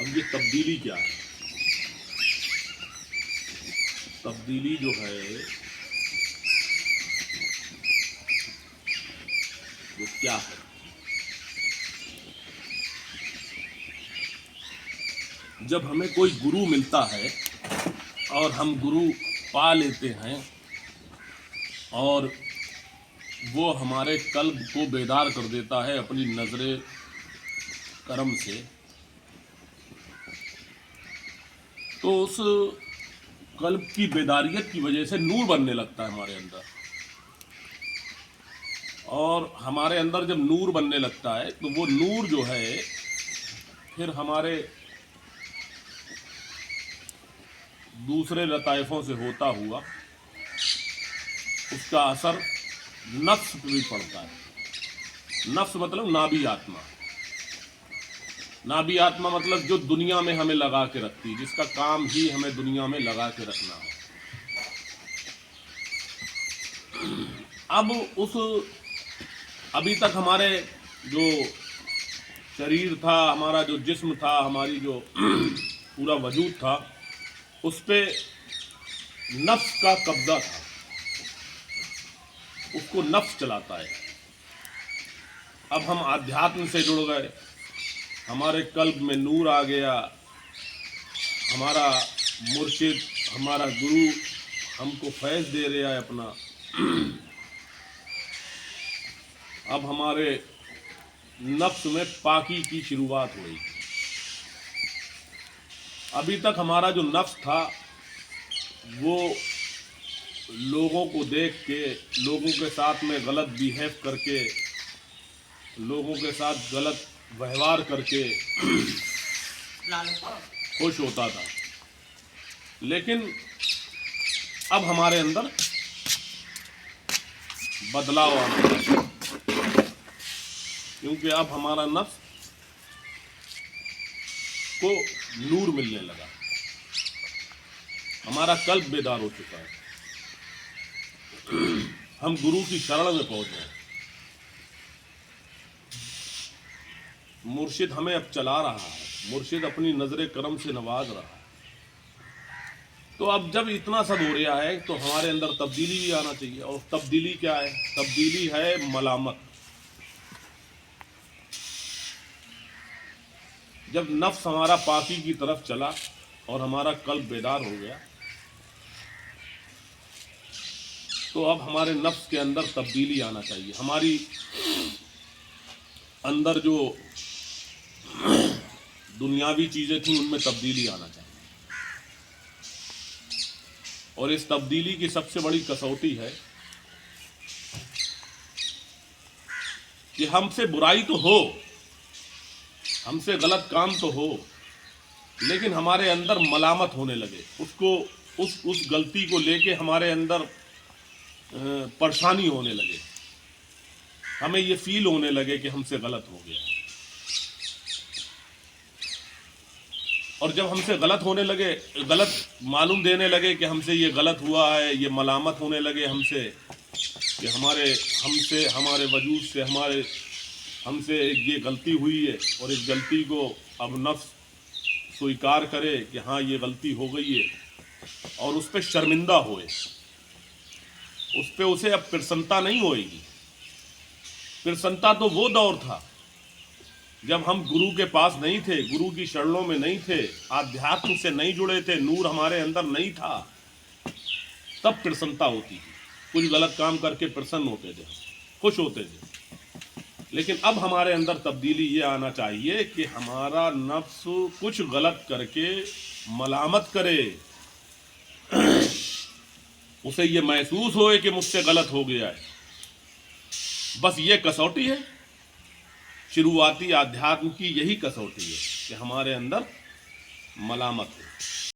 اب یہ تبدیلی کیا ہے؟ تبدیلی جو ہے وہ کیا ہے؟ جب ہمیں کوئی گرو ملتا ہے اور ہم گرو پا لیتے ہیں اور وہ ہمارے قلب کو بیدار کر دیتا ہے اپنی نظر کرم سے، تو اس قلب کی بیداریت کی وجہ سے نور بننے لگتا ہے ہمارے اندر، اور ہمارے اندر جب نور بننے لگتا ہے تو وہ نور جو ہے پھر ہمارے دوسرے لطائفوں سے ہوتا ہوا اس کا اثر نفس پہ بھی پڑتا ہے۔ نفس مطلب نابی آتما، نابی آتما مطلب جو دنیا میں ہمیں لگا کے رکھتی، جس کا کام ہی ہمیں دنیا میں لگا کے رکھنا ہے۔ اب ابھی تک ہمارے جو شریر تھا، ہمارا جو جسم تھا، ہماری جو پورا وجود تھا، اس پہ نفس کا قبضہ تھا، اس کو نفس چلاتا ہے۔ اب ہم آدھیاتم سے جڑ گئے، ہمارے قلب میں نور آ گیا، ہمارا مرشد، ہمارا گرو ہم کو فیض دے رہا ہے اپنا، اب ہمارے نفس میں پاکی کی شروعات ہوئی۔ ابھی تک ہمارا جو نفس تھا وہ لوگوں کو دیکھ کے، لوگوں کے ساتھ میں غلط بیہیو کر کے، لوگوں کے ساتھ غلط ویوہار کر کے خوش ہوتا تھا، لیکن اب ہمارے اندر بدلاؤ آ گیا، کیونکہ اب ہمارا نفس کو نور ملنے لگا، ہمارا قلب بیدار ہو چکا ہے، ہم گرو کی شرن میں پہنچ گئے، مرشد ہمیں اب چلا رہا ہے، مرشد اپنی نظر کرم سے نواز رہا ہے۔ تو اب جب اتنا سب ہو رہا ہے تو ہمارے اندر تبدیلی بھی آنا چاہیے، اور تبدیلی کیا ہے؟ تبدیلی ہے ملامت۔ جب نفس ہمارا پاکی کی طرف چلا اور ہمارا قلب بیدار ہو گیا تو اب ہمارے نفس کے اندر تبدیلی آنا چاہیے، ہماری اندر جو دنیاوی چیزیں تھیں ان میں تبدیلی آنا چاہیے، اور اس تبدیلی کی سب سے بڑی کسوٹی ہے کہ ہم سے برائی تو ہو، ہم سے غلط کام تو ہو، لیکن ہمارے اندر ملامت ہونے لگے، اس غلطی کو لے کے ہمارے اندر پریشانی ہونے لگے، ہمیں یہ فیل ہونے لگے کہ ہم سے غلط ہو گیا، اور جب ہم سے غلط ہونے لگے، غلط معلوم دینے لگے کہ ہم سے یہ غلط ہوا ہے، یہ ملامت ہونے لگے ہم سے کہ ہمارے وجود سے ہم سے یہ غلطی ہوئی ہے، اور اس غلطی کو اب نفس سویکار کرے کہ ہاں یہ غلطی ہو گئی ہے، اور اس پہ شرمندہ ہوئے، اس پہ اسے اب پرسنتا نہیں ہوئے گی۔ پرسنتا تو وہ دور تھا جب ہم گرو کے پاس نہیں تھے، گرو کی شرنوں میں نہیں تھے، آدھیاتم سے نہیں جڑے تھے، نور ہمارے اندر نہیں تھا، تب پرسنتا ہوتی تھی، کچھ غلط کام کر کے پرسن ہوتے تھے، خوش ہوتے تھے۔ لیکن اب ہمارے اندر تبدیلی یہ آنا چاہیے کہ ہمارا نفس کچھ غلط کر کے ملامت کرے، اسے یہ محسوس ہوئے کہ مجھ سے غلط ہو گیا ہے، بس یہ کسوٹی ہے، شروعاتی آدھیاتم کی یہی کسوٹی ہے کہ ہمارے اندر ملامت ہو۔